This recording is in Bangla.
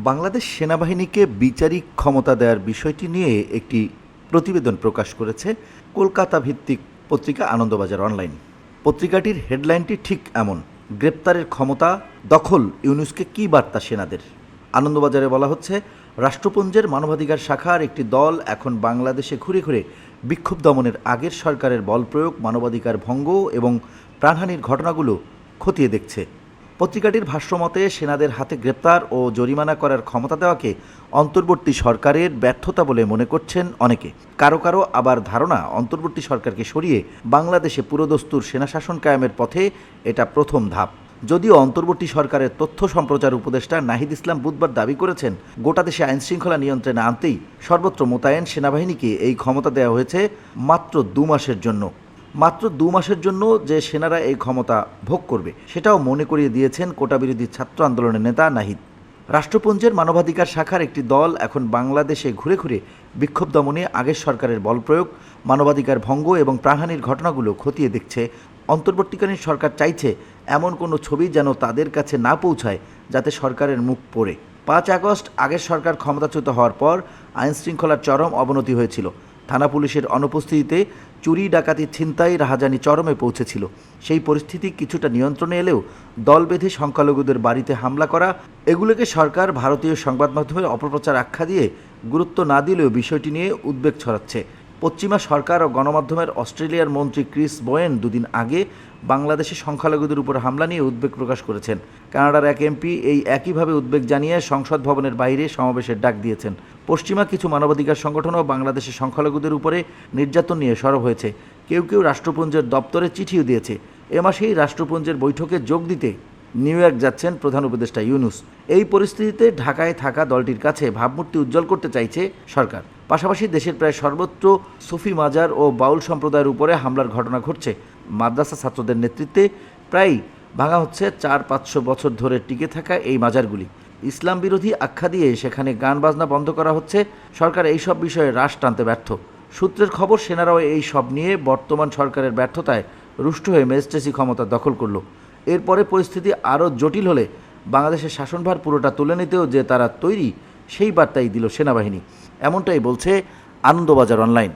বাংলাদেশ সেনাবাহিনীকে বিচারিক ক্ষমতা দেওয়ার বিষয়টি নিয়ে একটি প্রতিবেদন প্রকাশ করেছে কলকাতা ভিত্তিক পত্রিকা আনন্দবাজার অনলাইন। পত্রিকাটির হেডলাইনটি ঠিক এমন: গ্রেপ্তারের ক্ষমতা দখল ইউনূসকে কী বার্তা সেনাদের। আনন্দবাজারে বলা হচ্ছে, রাষ্ট্রপুঞ্জের মানবাধিকার শাখার একটি দল এখন বাংলাদেশে ঘুরে ঘুরে বিক্ষোভ দমনের আগের সরকারের বল প্রয়োগ, মানবাধিকার ভঙ্গ এবং প্রাণহানির ঘটনাগুলো খতিয়ে দেখছে। পত্রিকাটির ভাষ্যমতে, সেনাদের হাতে গ্রেপ্তার ও জরিমানা করার ক্ষমতা দেওয়াকে অন্তর্বর্তী সরকারের ব্যর্থতা বলে মনে করছেন অনেকে। কারো কারো আবার ধারণা, অন্তর্বর্তী সরকারকে সরিয়ে বাংলাদেশে পুরোদস্তুর সেনাশাসন কায়েমের পথে এটা প্রথম ধাপ। যদিও অন্তর্বর্তী সরকারের তথ্য সম্প্রচার উপদেষ্টা নাহিদ ইসলাম বুধবার দাবি করেছেন, গোটা দেশে আইনশৃঙ্খলা নিয়ন্ত্রণে আনতেই সর্বত্র মোতায়েন সেনাবাহিনীকে এই ক্ষমতা দেওয়া হয়েছে মাত্র 2 মাসের জন্য। মাত্র 2 মাসের জন্য যে সেনারা এই ক্ষমতা ভোগ করবে, সেটাও মনে করিয়ে দিয়েছেন কোটাবিরোধী ছাত্র আন্দোলনের নেতা নাহিদ। রাষ্ট্রপুঞ্জের মানবাধিকার শাখার একটি দল এখন বাংলাদেশে ঘুরে ঘুরে বিক্ষোভ দমনে আগের সরকারের বল প্রয়োগ, মানবাধিকার ভঙ্গ এবং প্রাণহানির ঘটনাগুলো খতিয়ে দেখছে। অন্তর্বর্তীকালীন সরকার চাইছে এমন কোনো ছবি যেন তাদের কাছে না পৌঁছায়, যাতে সরকারের মুখ পড়ে। 5 আগস্ট আগের সরকার ক্ষমতাচ্যুত হওয়ার পর আইনশৃঙ্খলার চরম অবনতি হয়েছিল। থানা পুলিশের অনুপস্থিতিতে চুরি, ডাকাতি, ছিনতাই, রাহাজানি চরমে পৌঁছেছিল। সেই পরিস্থিতি কিছুটা নিয়ন্ত্রণে এলেও দল বেঁধে সংখ্যালঘুদের বাড়িতে হামলা করা, এগুলোকে সরকার ভারতীয় সংবাদ মাধ্যমের অপপ্রচার আখ্যা দিয়ে গুরুত্ব না দিলেও বিষয়টি নিয়ে উদ্বেগ ছড়াচ্ছে। পশ্চিমা সরকার ও গণমাধ্যমের অস্ট্রেলিয়ার মন্ত্রী ক্রিস বোয়েন 2 দিন আগে বাংলাদেশে সংখ্যালঘুদের উপর হামলা নিয়ে উদ্বেগ প্রকাশ করেছেন। কানাডার এক এমপি এই একইভাবে উদ্বেগ জানিয়ে সংসদ ভবনের বাইরে সমাবেশের ডাক দিয়েছেন। পশ্চিমা কিছু মানবাধিকার সংগঠনও বাংলাদেশের সংখ্যালঘুদের উপরে নির্যাতন নিয়ে সরব হয়েছে। কেউ কেউ রাষ্ট্রপুঞ্জের দপ্তরে চিঠিও দিয়েছে। এ মাসেই রাষ্ট্রপুঞ্জের বৈঠকে যোগ দিতে নিউ ইয়র্ক যাচ্ছেন প্রধান উপদেষ্টা ইউনূস। এই পরিস্থিতিতে ঢাকায় থাকা দলটির কাছে ভাবমূর্তি উজ্জ্বল করতে চাইছে সরকার। পাশাপাশি দেশের প্রায় সর্বত্র সুফি মাজার ও বাউল সম্প্রদায়ের উপরে হামলার ঘটনা ঘটছে। মাদ্রাসা ছাত্রদের নেতৃত্বে প্রায় ভাঙা হচ্ছে 400-500 বছর ধরে টিকে থাকা এই মাজারগুলি। ইসলাম বিরোধী আখ্যা দিয়ে সেখানে গান বাজনা বন্ধ করা হচ্ছে। সরকার এই সব বিষয়ে রাশ টানতে ব্যর্থ। সূত্রের খবর, সেনারাও এই সব নিয়ে বর্তমান সরকারের ব্যর্থতায় রুষ্ট হয়ে ম্যাজিস্ট্রেসি ক্ষমতা দখল করল। এরপরে পরিস্থিতি আরও জটিল হলে বাংলাদেশের শাসনভার পুরোটা তুলে নিতেও যে তারা তৈরি, সেই বার্তাই দিল সেনাবাহিনী। এমনটাই বলছে আনন্দবাজার অনলাইন।